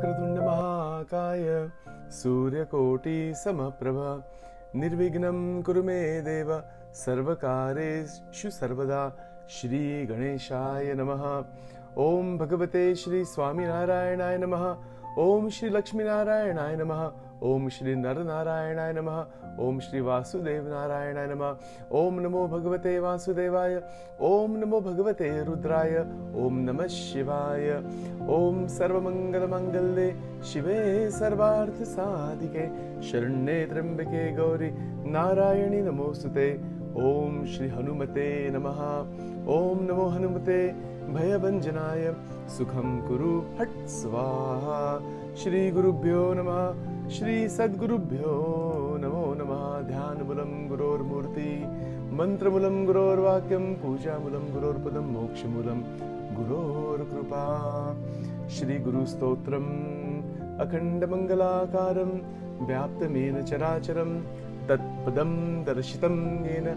वक्रतुंड महाकाय सूर्यकोटि समप्रभा निर्विघ्नं कुरु मे देव सर्वकारेषु सर्वदा श्री गणेशाय नमः। ओम भगवते श्री स्वामीनारायणाय नमः। ओम श्री लक्ष्मीनारायणाय नमः। ओम श्री नरनारायणाय नमः। ओम श्री वासुदेव नारायणाय नमः। ओम नमो भगवते वासुदेवाय। ओम नमो भगवते रुद्राय। ओम नमः शिवाय। ओम सर्वमंगल मंगल्ये शिवे सर्वार्थ साधिके शरण्ये त्र्यंबके गौरी नारायणी नमोस्तुते। ओम श्री हनुमते नमः। ओम नमो हनुमते भयभंजनाय सुखं कुरु फट् स्वाहा। श्री गुरुभ्यो नमः। श्री सद्गुरुभ्यो नमो नमः। ध्यानमूलं गुरोर्मूर्ति मंत्रमूलं गुरोर्वाक्यं पूजामूलं गुरोर्पदं मोक्षमूलं गुरोर्कृपा। श्री गुरु स्तोत्रम् अखण्डमङ्गलाकारं व्याप्तमेन चराचरं तत्पदं दर्शितं येन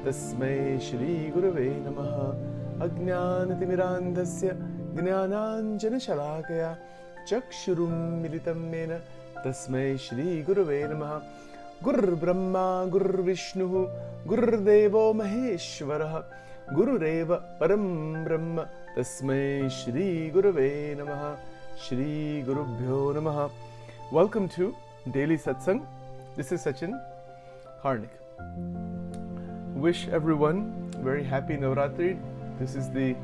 तस्मै श्री गुरवे नमः। अज्ञानतिमिरान्धस्य ज्ञानाञ्जनशलाकया चक्षुरुन्मिलितं येन तस्मै श्री गुरवे नमः। गुरुर्ब्रह्मा गुरुर्विष्णुः गुरुर्देवो महेश्वरः गुरुरेव परं ब्रह्म तस्मै श्री गुरवे नमः। श्री गुरुभ्यो नमः। Welcome to Daily Satsang. This is Sachin Karnik. Wish everyone very happy Navratri. This is the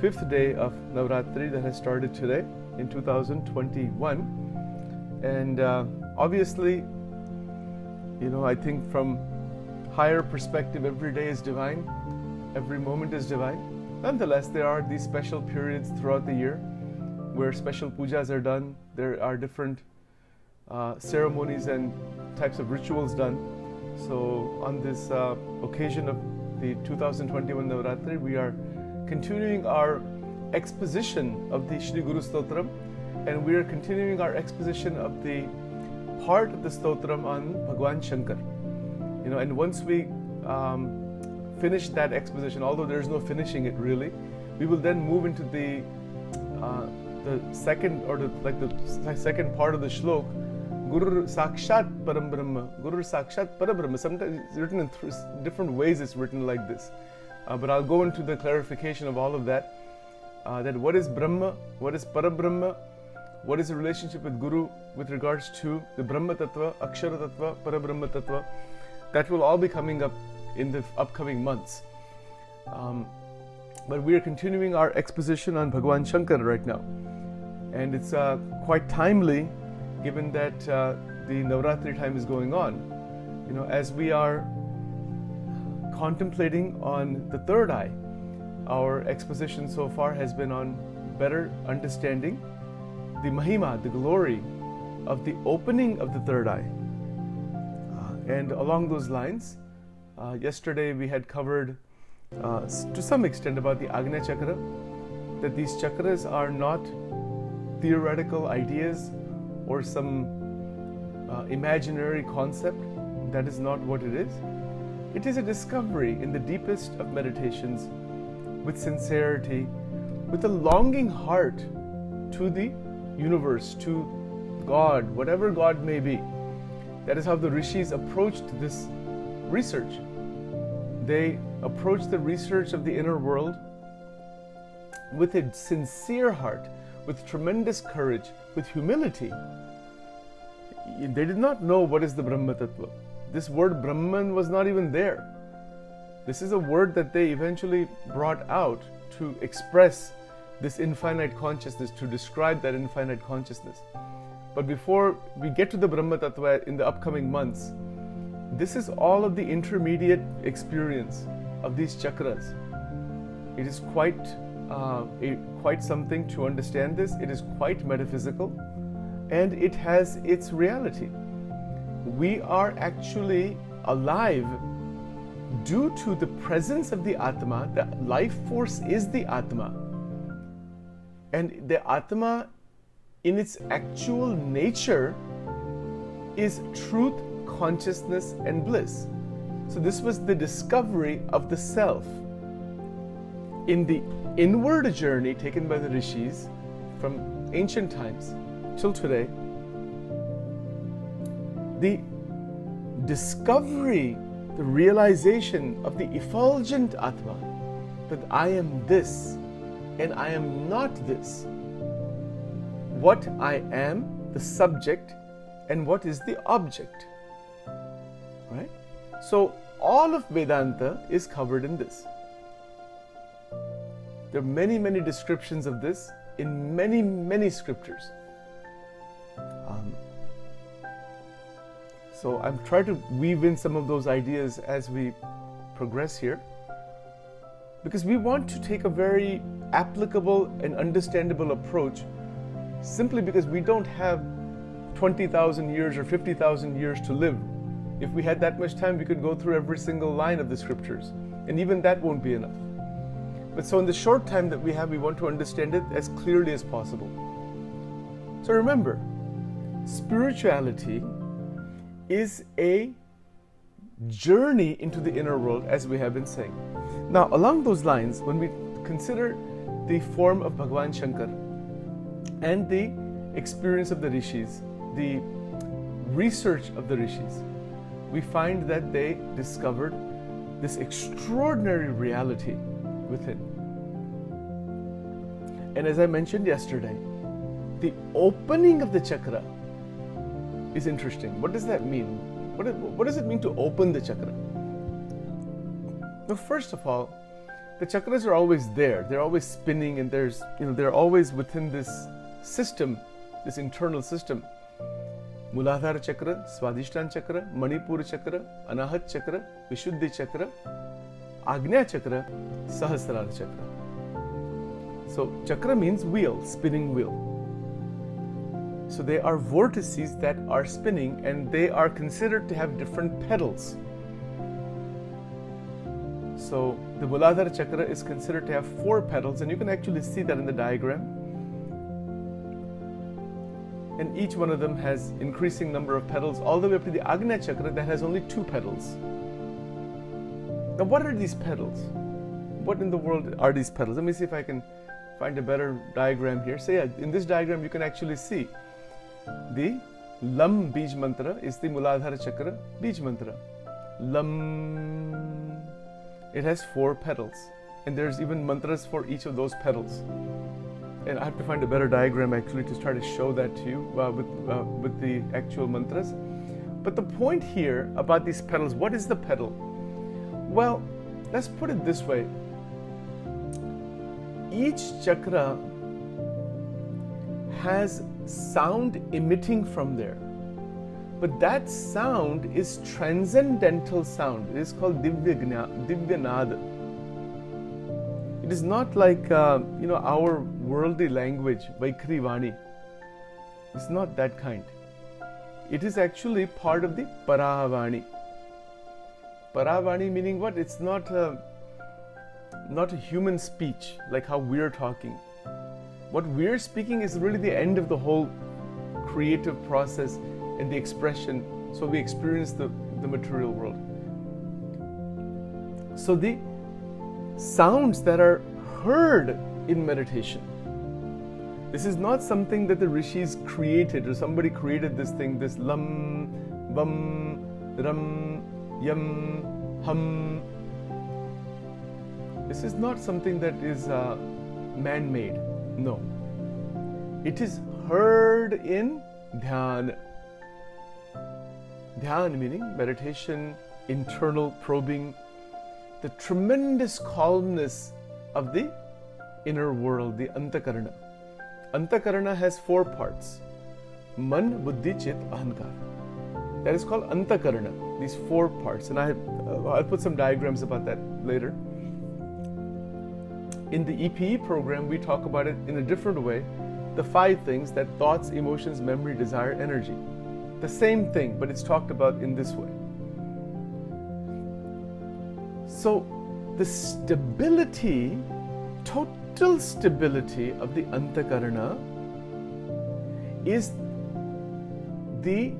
5th day of Navratri that has started today in 2021. And obviously, I think from higher perspective, every day is divine, every moment is divine. Nonetheless, there are these special periods throughout the year where special pujas are done. There are different ceremonies and types of rituals done. So on this occasion of the 2021 Navaratri, we are continuing our exposition of the Shri Guru Stotram, and we are continuing our exposition of the part of the Stotram on Bhagwan Shankar. And once we finish that exposition, although there is no finishing it really, we will then move into the second, or the second part of the shlok, Guru Sakshat Param Brahma, Guru Sakshat Parabrahma. Sometimes it's written in different ways, it's written like this. But I'll go into the clarification of all of that. That what is Brahma, what is Parabrahma, what is the relationship with Guru with regards to the Brahma Tattva, Akshara Tattva, Parabrahma Tattva. That will all be coming up in the upcoming months. But we are continuing our exposition on Bhagwan Shankar right now. And it's quite timely given that the Navratri time is going on. As we are contemplating on the third eye, our exposition so far has been on better understanding the Mahima, the glory of the opening of the third eye. And along those lines, yesterday we had covered to some extent about the Agnya Chakra, that these chakras are not theoretical ideas or some imaginary concept. That is not what it is. It is a discovery in the deepest of meditations, with sincerity, with a longing heart to the universe, to God, whatever God may be. That is how the rishis approached this research. They approached the research of the inner world with a sincere heart, with tremendous courage, with humility. They did not know what is the Brahma Tattva. This word Brahman was not even there. This is a word that they eventually brought out to express this infinite consciousness, to describe that infinite consciousness. But before we get to the Brahma Tattva in the upcoming months, this is all of the intermediate experience of these chakras. It is quite something to understand this. It is quite metaphysical, and it has its reality. We are actually alive due to the presence of the Atma. The life force is the Atma. And the Atma in its actual nature is truth, consciousness, and bliss. So this was the discovery of the self. In the inward journey taken by the rishis from ancient times till today, the discovery, the realization of the effulgent Atma, that I am this and I am not this. What I am, the subject, and what is the object. Right? So all of Vedanta is covered in this. There are many, many descriptions of this in many, many scriptures. So I'm trying to weave in some of those ideas as we progress here, because we want to take a very applicable and understandable approach, simply because we don't have 20,000 years or 50,000 years to live. If we had that much time, we could go through every single line of the scriptures, and even that won't be enough. But so in the short time that we have, we want to understand it as clearly as possible. So remember, spirituality is a journey into the inner world, as we have been saying. Now, along those lines, when we consider the form of Bhagavan Shankar and the experience of the rishis, the research of the rishis, we find that they discovered this extraordinary reality within. And as I mentioned yesterday, the opening of the chakra is interesting. What does that mean? What does it mean to open the chakra? Now, first of all, the chakras are always there. They're always spinning, and they're always within this system, this internal system. Muladhara chakra, Swadhisthana chakra, Manipura chakra, Anahat chakra, Vishuddhi chakra, Agnya chakra, Sahasrara chakra. So chakra means wheel, spinning wheel. So they are vortices that are spinning, and they are considered to have different petals. So the Muladhara chakra is considered to have 4 petals, and you can actually see that in the diagram. And each one of them has increasing number of petals, all the way up to the Agnya chakra that has only 2 petals. Now, what are these petals? What in the world are these petals? Let me see if I can find a better diagram here. So yeah, in this diagram you can actually see the Lam Bij Mantra is the Muladhara chakra Bij Mantra. Lam. It has 4 petals, and there's even mantras for each of those petals. And I have to find a better diagram actually to try to show that to you with the actual mantras. But the point here about these petals, what is the petal? Well, let's put it this way. Each chakra has sound emitting from there. But that sound is transcendental sound. It is called Divyanad. It is not like our worldly language, Vaikhri Vani. It's not that kind. It is actually part of the Paravani. Paravani meaning what? It's not a human speech like how we're talking. What we're speaking is really the end of the whole creative process and the expression, so we experience the material world. So the sounds that are heard in meditation, this is not something that the rishis created, or somebody created this thing, this lam, bam, ram, yam, hum. This is not something that is man-made. No. It is heard in dhyan. Dhyan meaning meditation, internal probing, the tremendous calmness of the inner world, the antakarana. Antakarana has 4 parts: man, buddhi, chit, ahankar. That is called antakarana, these 4 parts. And I'll put some diagrams about that later. In the EPE program, we talk about it in a different way. The 5 things, that thoughts, emotions, memory, desire, energy. The same thing, but it's talked about in this way. So the stability, total stability of the antakarana is the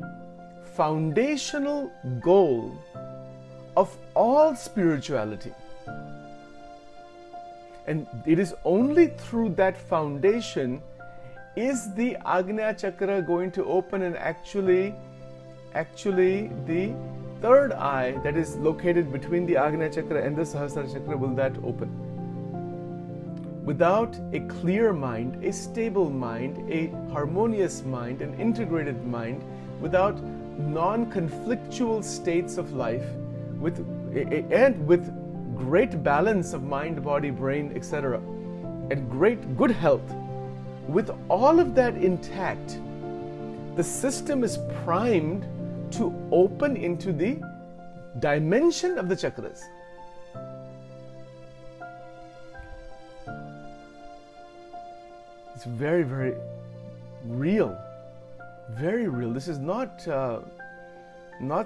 foundational goal of all spirituality. And it is only through that foundation is the Agnya Chakra going to open, and actually the third eye that is located between the Agnya Chakra and the Sahasrara Chakra, will that open? Without a clear mind, a stable mind, a harmonious mind, an integrated mind, without non-conflictual states of life, with great balance of mind, body, brain, etc., and great good health, with all of that intact, the system is primed to open into the dimension of the chakras. It's very, very real. Very real. This is not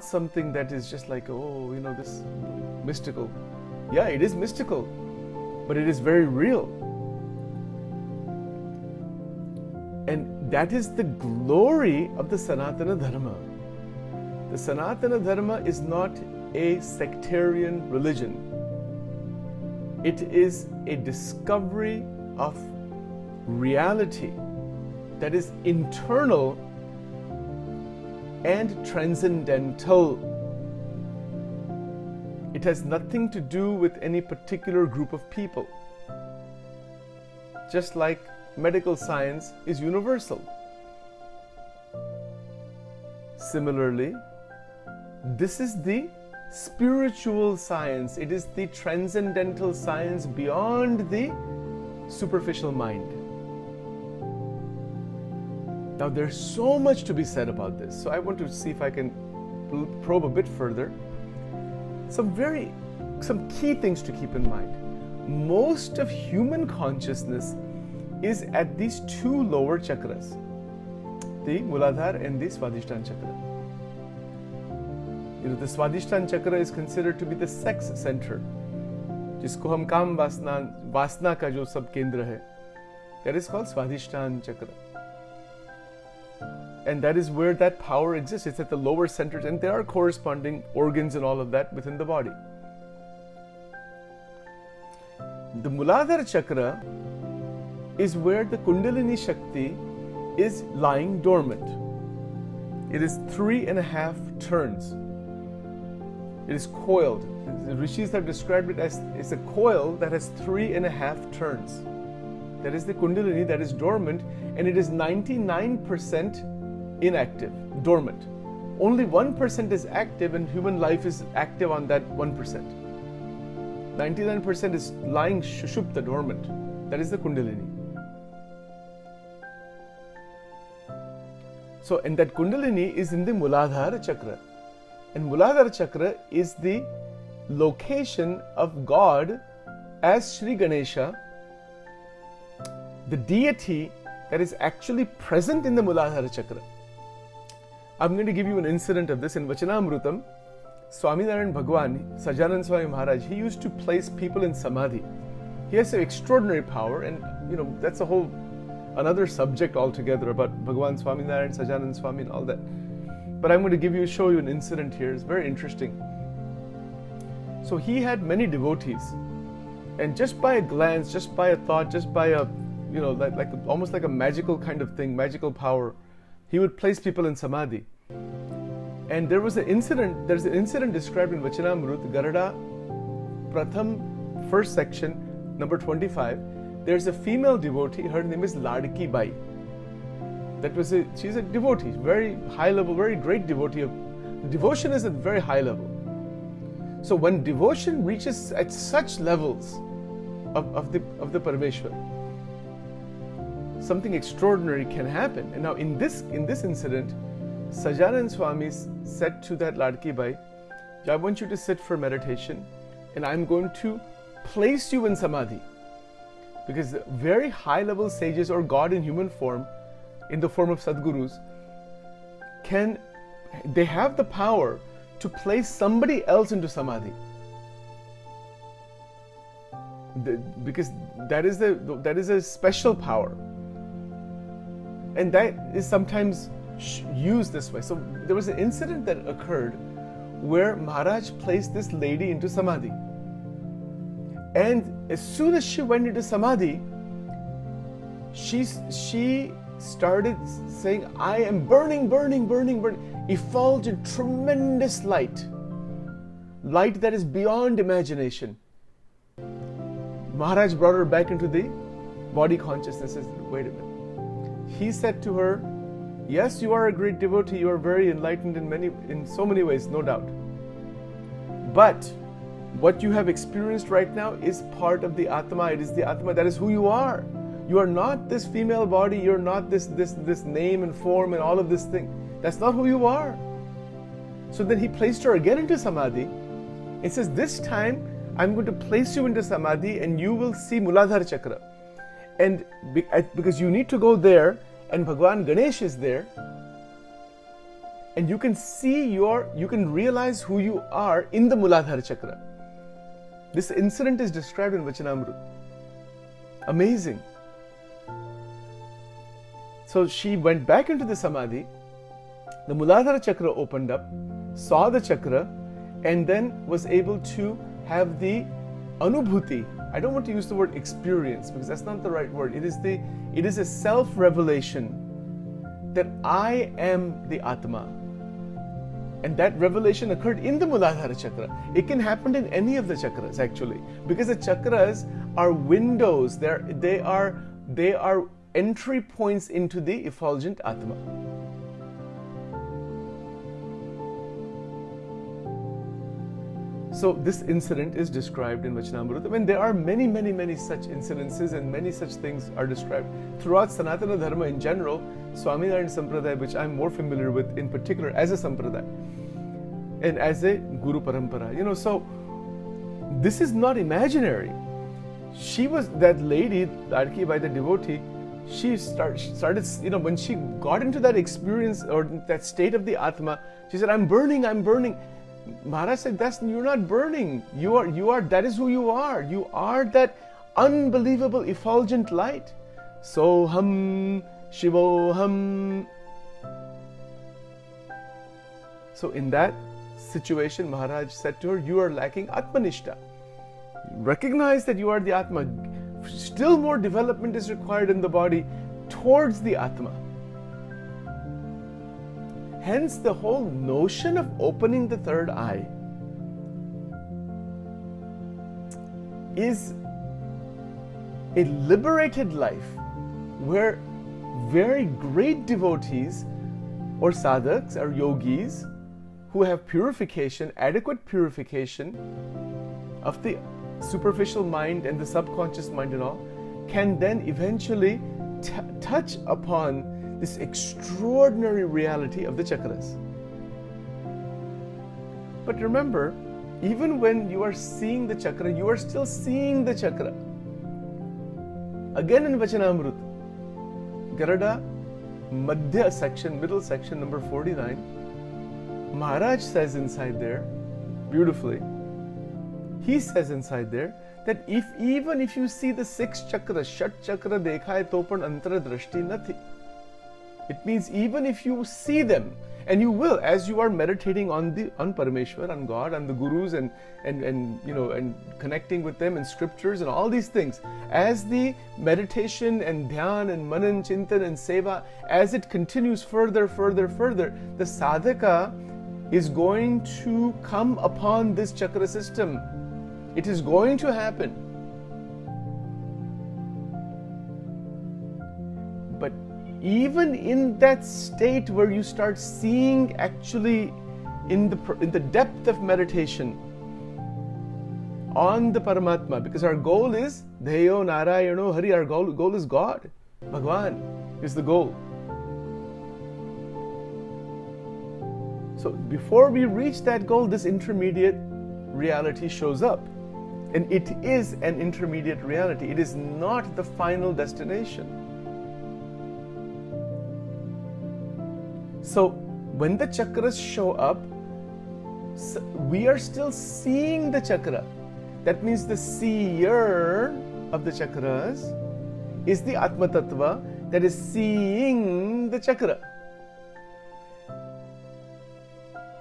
something that is just like, oh, this mystical. Yeah, it is mystical, but it is very real. And that is the glory of the Sanatana Dharma. The Sanatana Dharma is not a sectarian religion. It is a discovery of reality that is internal and transcendental. It has nothing to do with any particular group of people. Just like medical science is universal. Similarly, this is the spiritual science. It is the transcendental science beyond the superficial mind. Now, there's so much to be said about this, so I want to see if I can probe a bit further. Some key things to keep in mind. Most of human consciousness is at these two lower chakras, the Muladhara and the Swadhisthana chakra. The Swadhisthana chakra is considered to be the sex center, जिसको हम काम वासना का जो सब केंद्र है, that is called Swadhisthana chakra. And that is where that power exists. It's at the lower centers, and there are corresponding organs and all of that within the body. The Muladhara chakra is where the Kundalini Shakti is lying dormant. It is 3.5 turns. It is coiled. The Rishis have described it as it's a coil that has 3.5 turns. That is the Kundalini that is dormant, and it is 99% inactive, dormant. Only 1% is active, and human life is active on that 1%. 99% is lying shushupta, dormant. That is the Kundalini. So, and that Kundalini is in the Muladhara chakra. And Muladhara chakra is the location of God as Sri Ganesha, the deity that is actually present in the Muladhara chakra. I'm going to give you an incident of this in Vachanamrutam. Swaminarayan Bhagwan, Sajanand Swami Maharaj, he used to place people in samadhi. He has an extraordinary power, and that's a whole another subject altogether about Bhagwan Swaminarayan, Sajanand Swami and all that. But I'm going to show you an incident here. It's very interesting. So he had many devotees, and just by a glance, just by a thought, just by a almost like a magical kind of thing, magical power, he would place people in samadhi. And there's an incident described in Vachanamrut, Garada Pratham, first section, number 25. There's a female devotee, her name is Ladki Bai. She's a devotee, very high level, very great devotee. Devotion is at very high level. So when devotion reaches at such levels of the Parameshwar, something extraordinary can happen. And now in this incident, Sajanand Swami said to that Ladki Bai, I want you to sit for meditation, and I'm going to place you in samadhi. Because very high level sages or God in human form, in the form of Sadgurus, they have the power to place somebody else into samadhi. Because that is a special power. And that is sometimes used this way. So there was an incident that occurred where Maharaj placed this lady into samadhi. And as soon as she went into samadhi, she started saying, I am burning, burning, burning, burning. Effulgent, tremendous light. Light that is beyond imagination. Maharaj brought her back into the body consciousness. Says, wait a minute. He said to her, yes, you are a great devotee. You are very enlightened in so many ways, no doubt. But what you have experienced right now is part of the Atma. It is the Atma. That is who you are. You are not this female body. You're not this name and form and all of this thing. That's not who you are. So then he placed her again into Samadhi. It says, this time I'm going to place you into Samadhi and you will see Muladhara Chakra. And because you need to go there, and Bhagwan Ganesh is there, and you can see you can realize who you are in the Muladhara Chakra. This incident is described in Vachanamrut. Amazing. So she went back into the Samadhi, the Muladhara Chakra opened up, saw the chakra, and then was able to have the anubhuti. I don't want to use the word experience because that's not the right word. It is a self-revelation that I am the Atma. And that revelation occurred in the Muladhara Chakra. It can happen in any of the chakras actually, because the chakras are windows. They are entry points into the effulgent Atma. So this incident is described in Vachanamrita. I mean, there are many, many, many such incidences and many such things are described. Throughout Sanatana Dharma in general, Swaminarayan Sampradaya, which I'm more familiar with in particular as a Sampradaya and as a Guru Parampara. So this is not imaginary. She was that lady, Ladki by the devotee, she started, when she got into that experience or that state of the Atma, she said, I'm burning, I'm burning. Maharaj said, you're not burning. You are, that is who you are. You are that unbelievable effulgent light. Soham, Shivoham. So in that situation, Maharaj said to her, you are lacking Atmanishta. Recognize that you are the Atma. Still more development is required in the body towards the Atma. Hence, the whole notion of opening the third eye is a liberated life where very great devotees or sadhaks or yogis who have purification, adequate purification of the superficial mind and the subconscious mind and all, can then eventually touch upon this extraordinary reality of the chakras. But remember, even when you are seeing the chakra, you are still seeing the chakra. Again in Vachanamrut, Garada, Madhya section, middle section, number 49, Maharaj says inside there, beautifully, he says inside there, that even if you see the 6 chakras, Shat chakra dekha hai to pan antara drashti nathi. It means even if you see them, and you will, as you are meditating on Parameshwar, on God, on the Gurus, and connecting with them in scriptures and all these things, as the meditation and dhyan and manan, chintan and seva, as it continues further, the sadhaka is going to come upon this chakra system. It is going to happen. But even in that state where you start seeing actually in the depth of meditation on the Paramatma, because our goal is Dheyo Narayano Hari, our goal is God. Bhagwan is the goal. So before we reach that goal, this intermediate reality shows up. And it is an intermediate reality. It is not the final destination. So when the chakras show up, we are still seeing the chakra. That means the seer of the chakras is the Atma Tattva that is seeing the chakra.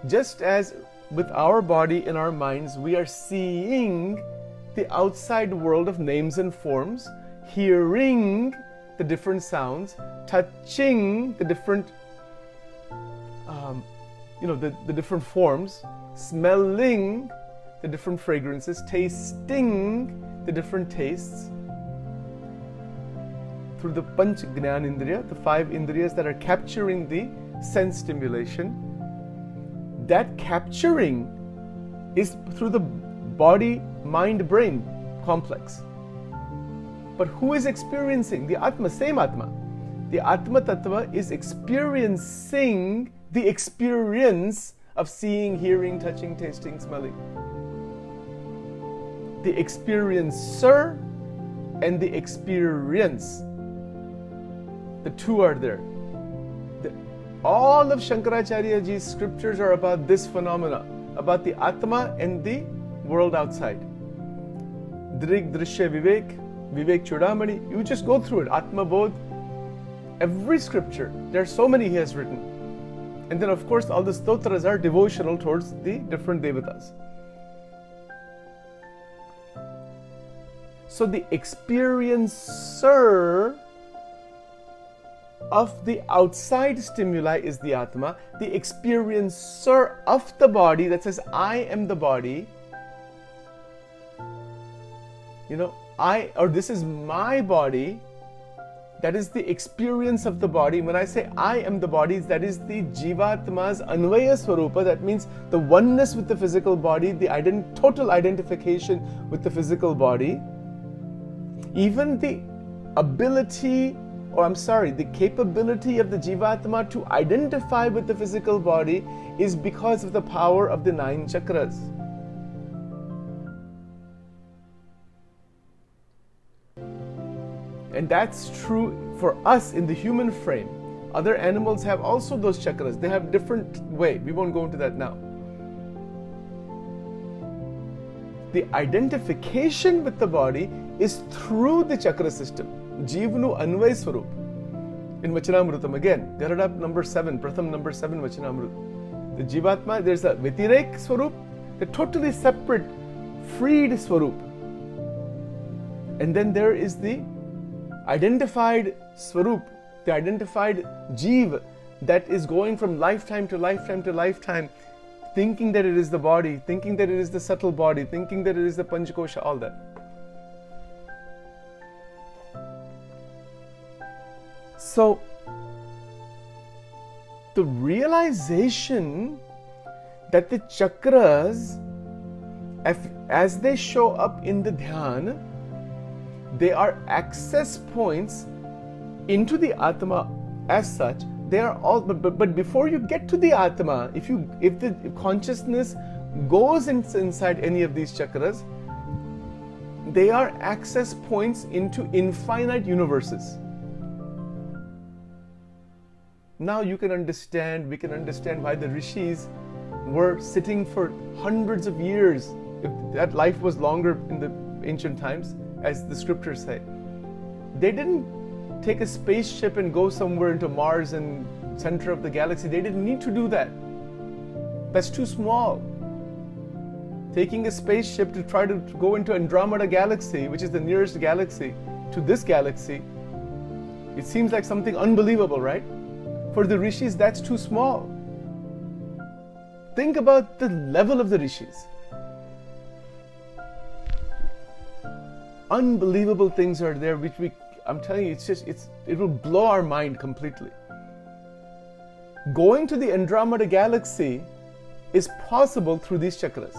Just as with our body and our minds, we are seeing the outside world of names and forms, hearing the different sounds, touching the different, the different forms, smelling the different fragrances, tasting the different tastes, through the Panch Gnan Indriya, the 5 Indriyas that are capturing the sense stimulation. That capturing is through the body, mind, brain complex. But who is experiencing? The Atma, same Atma. The Atma Tattva is experiencing the experience of seeing, hearing, touching, tasting, smelling. The experiencer and the experience, the two are there. All of Shankaracharya ji's scriptures are about this phenomena, about the Atma and the world outside. Drig, Drishya, Vivek, Vivek Chudamani, you just go through it. Atma Bodh, every scripture, there are so many he has written. And then of course all the stotras are devotional towards the different devatas. So the experiencer of the outside stimuli is the Atma. The experiencer of the body that says, I am the body, this is my body, that is the experience of the body. When I say I am the body, that is the Jivatma's Anvaya Swarupa. That means the oneness with the physical body, the total identification with the physical body. Even the the capability of the Jivatma to identify with the physical body is because of the power of the 9 chakras. And that's true for us in the human frame. Other animals have also those chakras. They have different way. We won't go into that now. The identification with the body is through the chakra system. Jivnu Anvay Swarup. In Vachanamrutam again, Garada number 7, Pratham number 7 Vachanamrut. The Jivatma, there's a Vytirek Swarup, the totally separate, freed Swarup. And then there is the identified Swarup, the identified Jiv that is going from lifetime to lifetime to lifetime, thinking that it is the body, thinking that it is the subtle body, thinking that it is the Panchakosha, all that. So, the realization that the chakras, as they show up in the dhyana, they are access points into the Atma as such. They are all, but before you get to the Atma, if the consciousness goes inside any of these chakras, they are access points into infinite universes. Now we can understand why the rishis were sitting for hundreds of years, if that life was longer in the ancient times, as the scriptures say. They didn't take a spaceship and go somewhere into Mars and center of the galaxy. They didn't need to do that. That's too small. Taking a spaceship to try to go into Andromeda galaxy, which is the nearest galaxy to this galaxy, it seems like something unbelievable, right? For the rishis, that's too small. Think about the level of the rishis. Unbelievable things are there, which I'm telling you, it will blow our mind completely. Going to the Andromeda galaxy is possible through these chakras.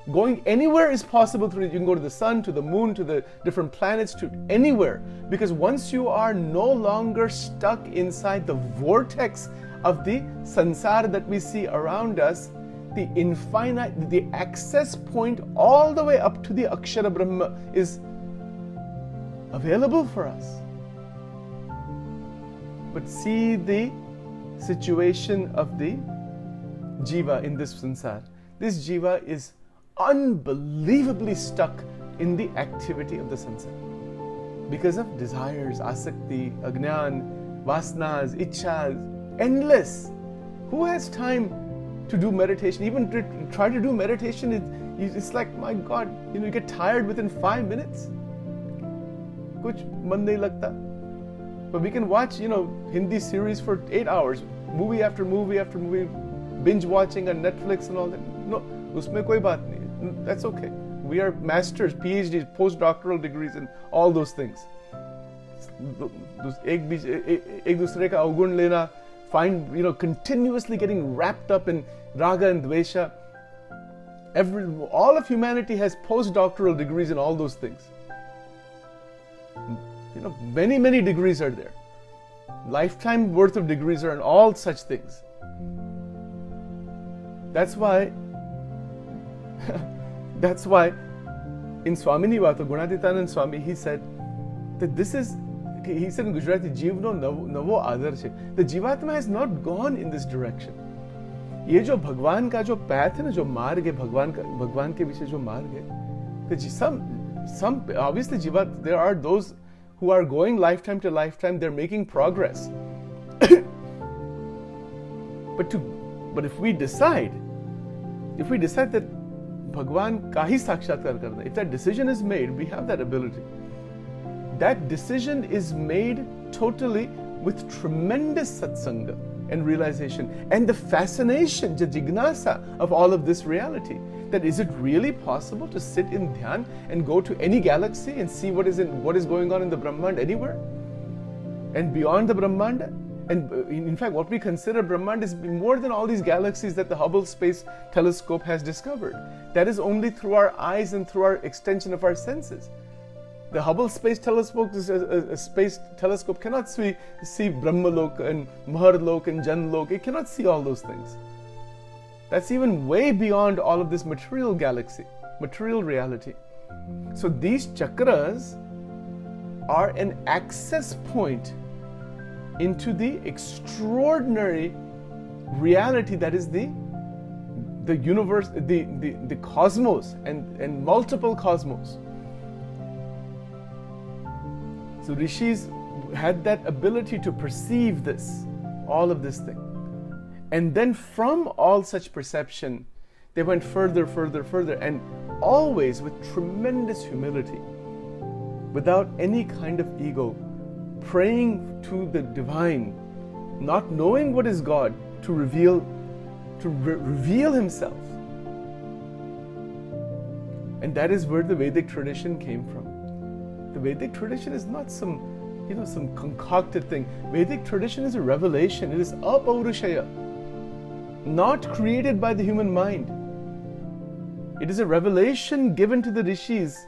Going anywhere is possible through it. You can go to the sun, to the moon, to the different planets, to anywhere. Because once you are no longer stuck inside the vortex of the sansara that we see around us, the infinite, the access point all the way up to the Akshara Brahma is available for us. But see the situation of the jiva in this sansar. This jiva is unbelievably stuck in the activity of the sansar because of desires, asakti, ajnan, vasanas, ichhas, endless. Who has time to do meditation? Even to try to do meditation, it's like, my God, you get tired within 5 minutes. कुछ मन नहीं लगता. But we can watch, Hindi series for 8 hours, movie after movie after movie, binge watching on Netflix and all that. No, उसमें कोई बात नहीं. That's okay. We are masters, PhDs, postdoctoral degrees, and all those things. एक दूसरे का अवगुण लेना, continuously getting wrapped up in raga and dvesha. All of humanity has postdoctoral degrees in all those things. Many, many degrees are there. Lifetime worth of degrees are in all such things. That's why in Swamini Vato, Gunatitanand Swami, he said that he said in Gujarati, Jivno Navo Adarsh. The Jivatma has not gone in this direction. ये जो भगवान का जो path है ना, जो मार्ग है, भगवान के विषय जो मार्ग है, some obviously Jivat, there are those who are going lifetime to lifetime, they're making progress. But if we decide that Bhagwan ka hi sakshatkar karna, if that decision is made, we have that ability. That decision is made totally with tremendous satsanga and realization and the fascination, the jignasa of all of this reality. That is it really possible to sit in dhyan and go to any galaxy and see what is going on in the Brahmand anywhere and beyond the Brahmanda? And in fact, what we consider Brahmand is more than all these galaxies that the Hubble Space Telescope has discovered. That is only through our eyes and through our extension of our senses. The Hubble Space Telescope is a space telescope cannot see Brahmalok and Maharlok and Janlok. It cannot see all those things. That's even way beyond all of this material galaxy, material reality. So these chakras are an access point into the extraordinary reality that is the universe, the cosmos and multiple cosmos. So rishis had that ability to perceive this, all of this thing. And then from all such perception, they went further, and always with tremendous humility, without any kind of ego, praying to the divine, not knowing what is God, to reveal himself. And that is where the Vedic tradition came from. The Vedic tradition is not some concocted thing. Vedic tradition is a revelation. It is apaurushaya, not created by the human mind. It is a revelation given to the rishis.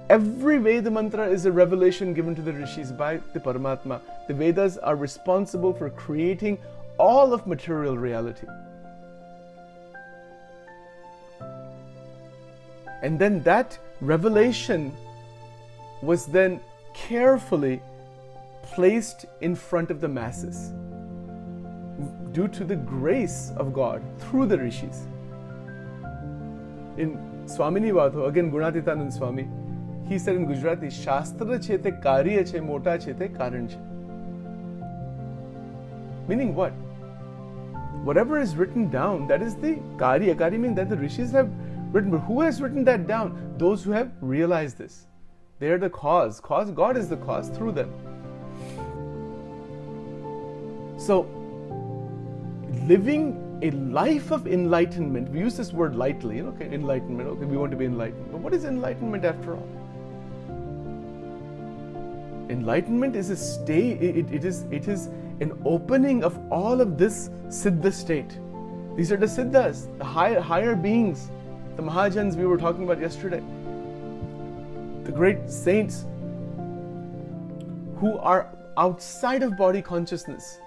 Every Veda mantra is a revelation given to the rishis by the Paramatma. The Vedas are responsible for creating all of material reality. And then that revelation was then carefully placed in front of the masses due to the grace of God through the rishis. In Swamini Vato, again Gunatitanand Swami, he said in Gujarati, Shastra chete karya che mota chete karan che. Meaning what? Whatever is written down, that is the karya. Karya means that the rishis have written. But who has written that down? Those who have realized this. They are the cause. God is the cause through them. So, living a life of enlightenment, we use this word lightly, enlightenment, we want to be enlightened. But what is enlightenment after all? Enlightenment is a state, it is an opening of all of this siddha state. These are the siddhas, the higher beings, the Mahajans we were talking about yesterday. The great saints who are outside of body consciousness,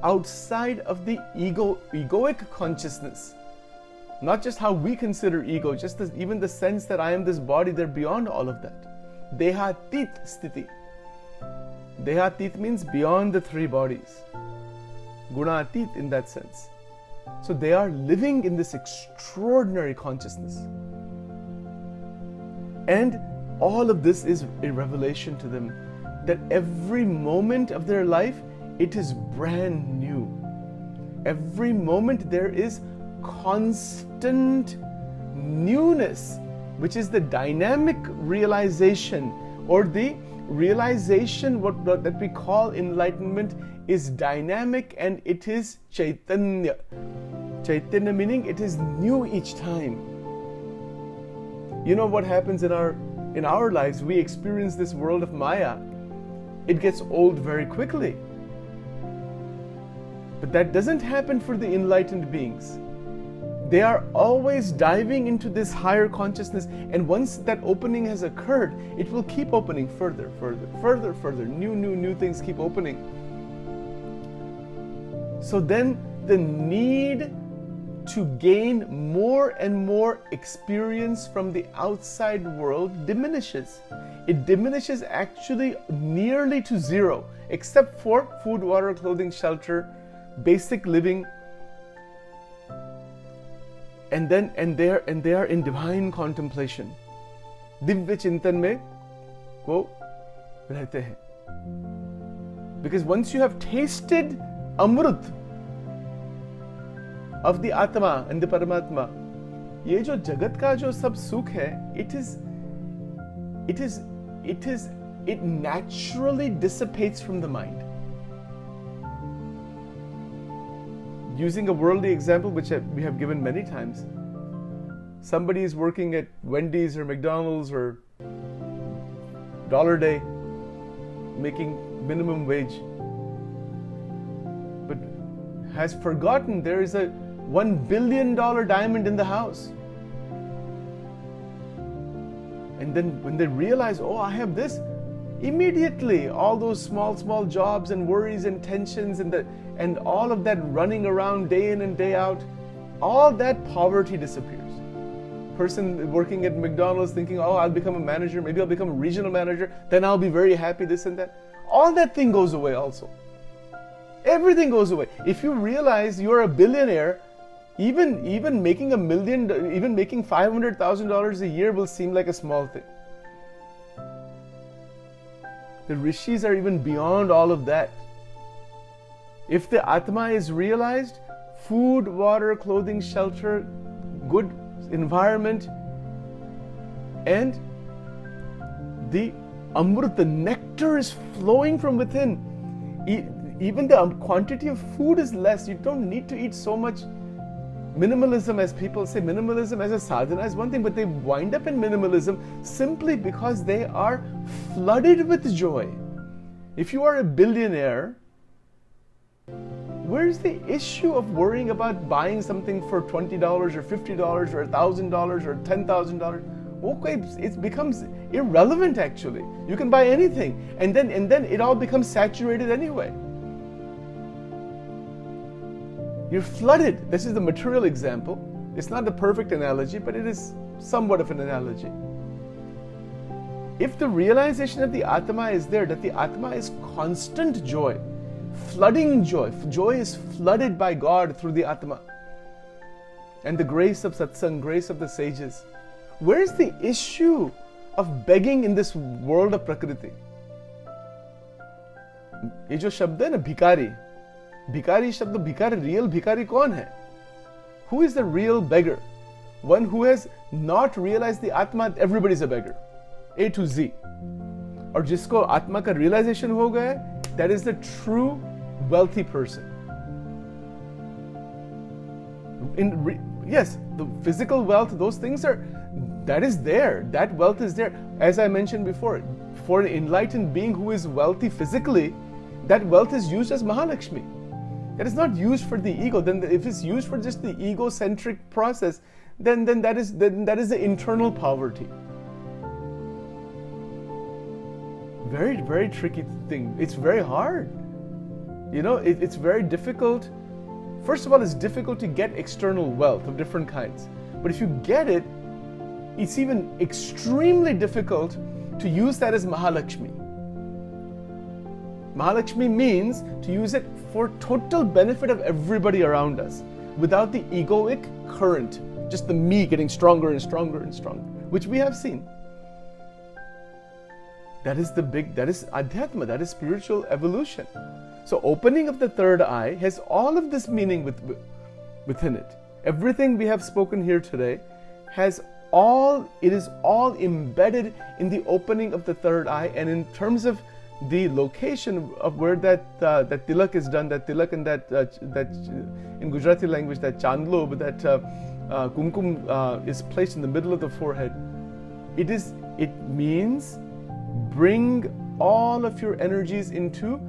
outside of the egoic consciousness, not just how we consider ego, just even the sense that I am this body, they're beyond all of that. Dehatit sthiti. Dehatit means beyond the three bodies. Gunatit in that sense. So they are living in this extraordinary consciousness. And all of this is a revelation to them that every moment of their life, it is brand new. Every moment there is constant newness, which is the dynamic realization or the realization, what that we call enlightenment, is dynamic and it is chaitanya. Chaitanya meaning it is new each time. You know what happens in our lives? We experience this world of Maya. It gets old very quickly. But that doesn't happen for the enlightened beings. They are always diving into this higher consciousness, and once that opening has occurred, it will keep opening further. New things keep opening. So then the need to gain more and more experience from the outside world diminishes. It diminishes actually nearly to zero, except for food, water, clothing, shelter, basic living. And they are in divine contemplation. Divya chintan mein wo rehte hain. Because once you have tasted amrut of the Atma and the Paramatma, ये जो जगत का जो सब सुख है, it naturally dissipates from the mind. Using a worldly example, which we have given many times, somebody is working at Wendy's or McDonald's or $1 day, making minimum wage, but has forgotten there is a $1 billion diamond in the house. And then when they realize, oh, I have this, immediately all those small jobs and worries and tensions and all of that running around day in and day out, all that poverty disappears. Person working at McDonald's thinking, oh, I'll become a manager, maybe I'll become a regional manager, then I'll be very happy, this and that. All that thing goes away also. Everything goes away. If you realize you're a billionaire, even making $1 million, even making $500,000 a year will seem like a small thing. The rishis are even beyond all of that. If the Atma is realized, food, water, clothing, shelter, good environment, and the amrit, the nectar is flowing from within. Even the quantity of food is less. You don't need to eat so much. Minimalism, as people say, minimalism as a sadhana is one thing, but they wind up in minimalism simply because they are flooded with joy. If you are a billionaire, where's the issue of worrying about buying something for $20 or $50 or $1,000 or $10,000? Okay, it becomes irrelevant actually. You can buy anything, and then it all becomes saturated anyway. You're flooded. This is the material example. It's not the perfect analogy, but it is somewhat of an analogy. If the realization of the Atma is there, that the Atma is constant joy, flooding joy. Joy is flooded by God through the Atma. And the grace of Satsang, grace of the sages. Where's the issue of begging in this world of Prakriti? ये जो शब्द है ना भिकारी, भिकारी शब्द भिकारी, real भिकारी कौन है? Who is the real beggar? One who has not realized the Atma. Everybody's a beggar, A to Z. और जिसको आत्मा का realization हो गया, that is the true wealthy person. Yes, the physical wealth, those things that is there. That wealth is there. As I mentioned before, for an enlightened being who is wealthy physically, that wealth is used as Mahalakshmi. It is not used for the ego. Then if it's used for just the egocentric process, then that is the internal poverty. Very, very tricky thing. It's very hard. You know, it's very difficult. First of all, it's difficult to get external wealth of different kinds. But if you get it, it's even extremely difficult to use that as Mahalakshmi. Mahalakshmi means to use it for total benefit of everybody around us, without the egoic current, just the me getting stronger and stronger and stronger, which we have seen. That is Adhyatma, that is spiritual evolution. So opening of the third eye has all of this meaning within it. Everything we have spoken here today has all embedded in the opening of the third eye. And in terms of the location of where that tilak is done, that tilak in that in Gujarati language, that chandlob, that kumkum is placed in the middle of the forehead. It means bring all of your energies into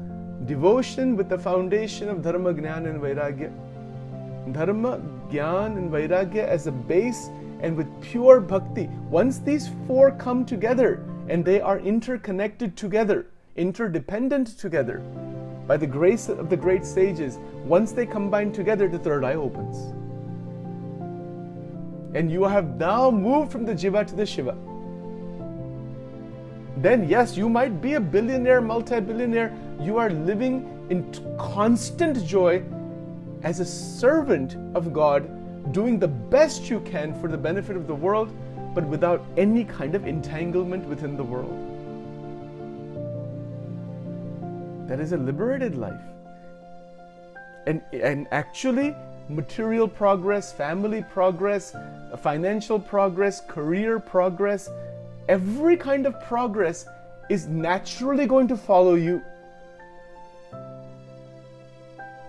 devotion with the foundation of dharma, jnana and vairagya. Dharma, jnana and vairagya as a base, and with pure bhakti. Once these four come together, and they are interconnected together, interdependent together, by the grace of the great sages, once they combine together, the third eye opens. And you have now moved from the jiva to the shiva. Then yes, you might be a billionaire, multi-billionaire. You are living in constant joy as a servant of God, doing the best you can for the benefit of the world, but without any kind of entanglement within the world. That is a liberated life. And actually, material progress, family progress, financial progress, career progress, every kind of progress is naturally going to follow you.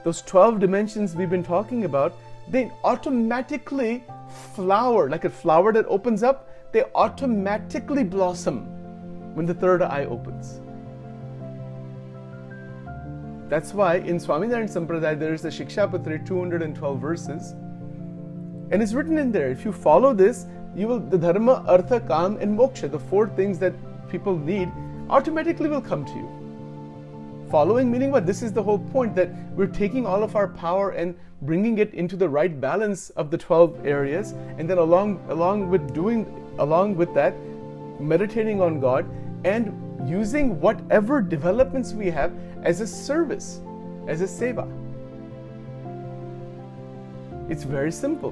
Those 12 dimensions we've been talking about, they automatically flower, like a flower that opens up, they automatically blossom when the third eye opens. That's why in Swaminarayan Sampradaya there is the Shikshapatri, 212 verses, and it's written in there, if you follow this, you will, the dharma, artha, kam and moksha, the four things that people need, automatically will come to you. Following meaning what? This is the whole point, that we're taking all of our power and bringing it into the right balance of the 12 areas, and then along with that, meditating on God and using whatever developments we have as a service, as a seva. It's very simple.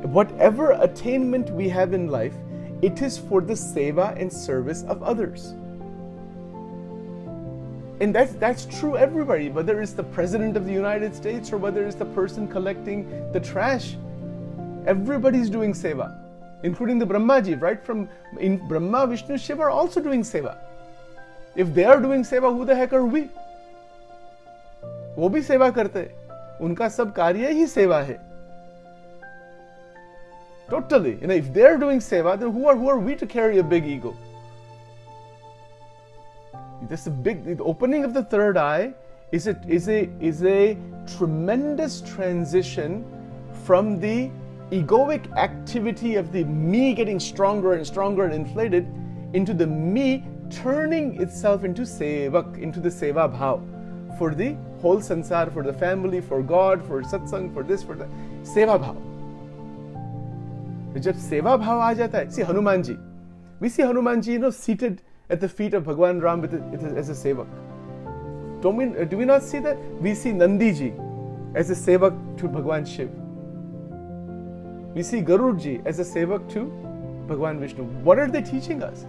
Whatever attainment we have in life, it is for the seva and service of others. And that's true everybody, whether it's the President of the United States or whether it's the person collecting the trash. Everybody's doing seva, including the Brahmaji, right? In Brahma, Vishnu, Shiva are also doing seva. If they are doing seva, who the heck are we? वो भी सेवा करते हैं, उनका सब कार्य ही सेवा है. Totally. If they're doing seva, then who are we to carry a big ego? The opening of the third eye is a tremendous transition from the egoic activity of the me getting stronger and stronger and inflated into the me turning itself into sevak, into the seva bhav for the whole sansar, for the family, for God, for satsang, for this, for that. Seva bhav. जब सेवा भाव आ जाता है, see Hanuman ji, we see Hanuman ji, seated at the feet of Bhagwan Ram as a sevak. Do we not see that? We see Nandi ji as a sevak to Bhagwan Shiv. We see Garud ji as a sevak to Bhagwan Vishnu. What are they teaching us?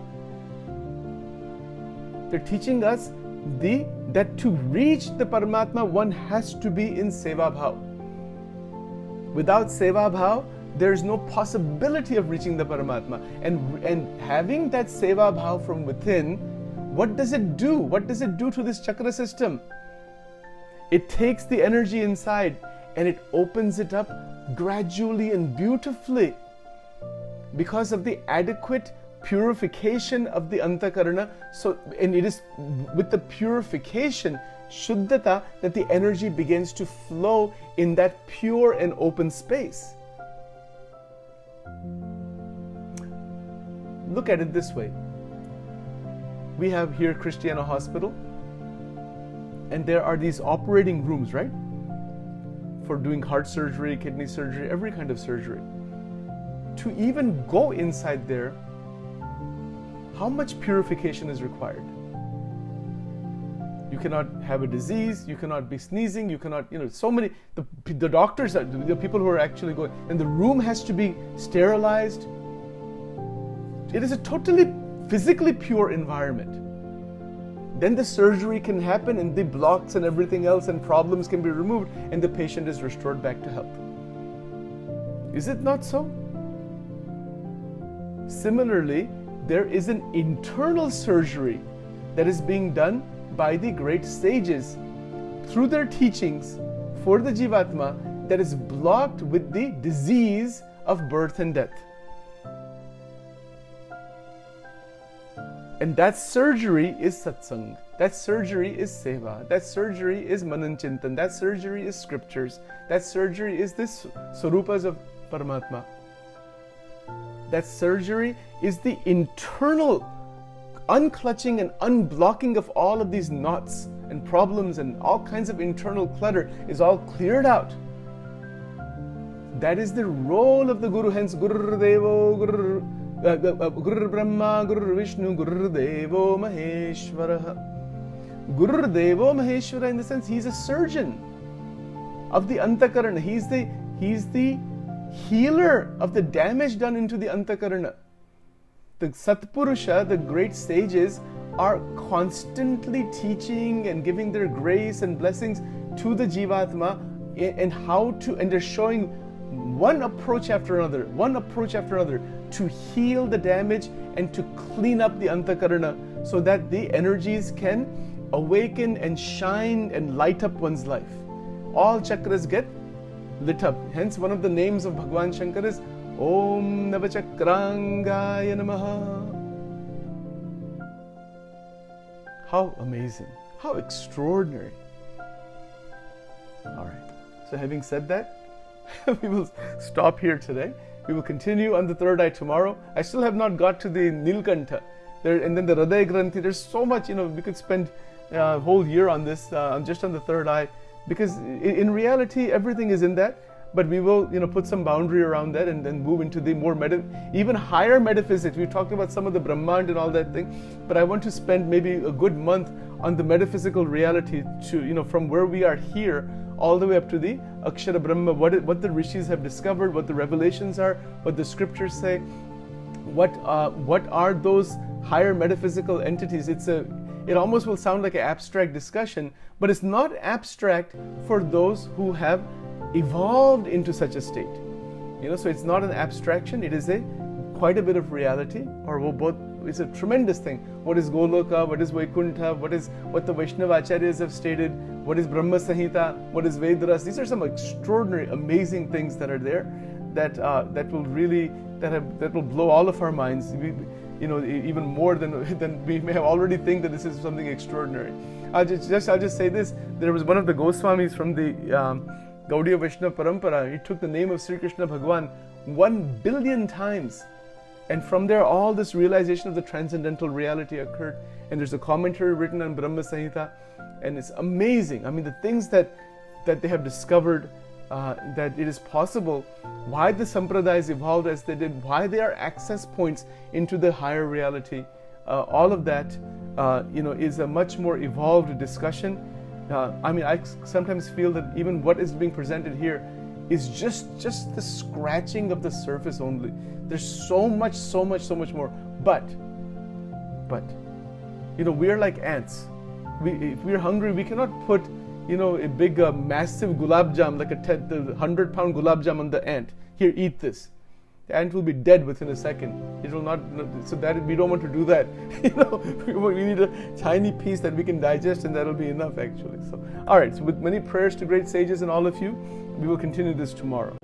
They're teaching us that to reach the Paramatma, one has to be in seva bhav. Without seva bhav, there is no possibility of reaching the Paramatma. And having that seva bhav from within, what does it do? What does it do to this chakra system? It takes the energy inside and it opens it up gradually and beautifully because of the adequate purification of the antakarana. And it is with the purification, shuddhata, that the energy begins to flow in that pure and open space. Look at it this way. We have here Christiana Hospital, and there are these operating rooms, right? For doing heart surgery, kidney surgery, every kind of surgery. To even go inside there, how much purification is required? You cannot have a disease, you cannot be sneezing, you cannot, so many, the doctors, the people who are actually going, and the room has to be sterilized. It is a totally physically pure environment. Then the surgery can happen and the blocks and everything else and problems can be removed and the patient is restored back to health. Is it not so? Similarly, there is an internal surgery that is being done by the great sages through their teachings for the Jivatma that is blocked with the disease of birth and death. And that surgery is satsang. That surgery is seva. That surgery is mananchintan. That surgery is scriptures. That surgery is this swarupas of Paramatma. That surgery is the internal unclutching and unblocking of all of these knots and problems and all kinds of internal clutter is all cleared out. That is the role of the Guru. Hence, Guru Devo, Guru Brahma, Guru Vishnu, Guru Devo Maheshwara. Guru Devo Maheshwara, in the sense, he's a surgeon of the Antakarana. He's the healer of the damage done into the Antakarana. The Satpurusha, the great sages, are constantly teaching and giving their grace and blessings to the Jivatma and how to, and they're showing one approach after another to heal the damage and to clean up the Antakarana so that the energies can awaken and shine and light up one's life. All chakras get lit up. Hence, one of the names of Bhagwan Shankar is Om Navachakrangaya Namaha. How amazing, how extraordinary. All right, so having said that, we will stop here today. We will continue on the third eye tomorrow. I still have not got to the Nilkantha. And then the Hriday Granthi. There's so much, we could spend a whole year on this, just on the third eye, because in reality, everything is in that. But we will, put some boundary around that and then move into the more even higher metaphysics. We talked about some of the Brahmand and all that thing, but I want to spend maybe a good month on the metaphysical reality to, from where we are here all the way up to the Akshara Brahma, what the rishis have discovered, what the revelations are, what the scriptures say, what are those higher metaphysical entities. It almost will sound like an abstract discussion, but it's not abstract for those who have evolved into such a state. So it's not an abstraction, it is quite a bit of reality, or both. It's a tremendous thing. What is Goloka, what is Vaikuntha, what the Vaishnava Acharyas have stated, what is Brahma Samhita, what is Vedras. These are some extraordinary, amazing things that are there that will blow all of our minds, even more than we may have already think that this is something extraordinary. I'll just say this. There was one of the Goswamis from the Gaudiya Vaishnava Parampara. He took the name of Sri Krishna Bhagwan 1 billion times. And from there, all this realization of the transcendental reality occurred. And there's a commentary written on Brahma Samhita. And it's amazing. I mean, the things that they have discovered, that it is possible, why the Sampradayas evolved as they did, why they are access points into the higher reality. All of that, is a much more evolved discussion. I sometimes feel that even what is being presented here is just the scratching of the surface only. There's so much more. But, we are like ants. If we're hungry, we cannot put, a big, massive gulab jam, like a 100-pound gulab jam on the ant. Here, eat this. The ant will be dead within a second. It will not. So that we don't want to do that. We need a tiny piece that we can digest, and that'll be enough, actually. So, all right. So, with many prayers to great sages and all of you, we will continue this tomorrow.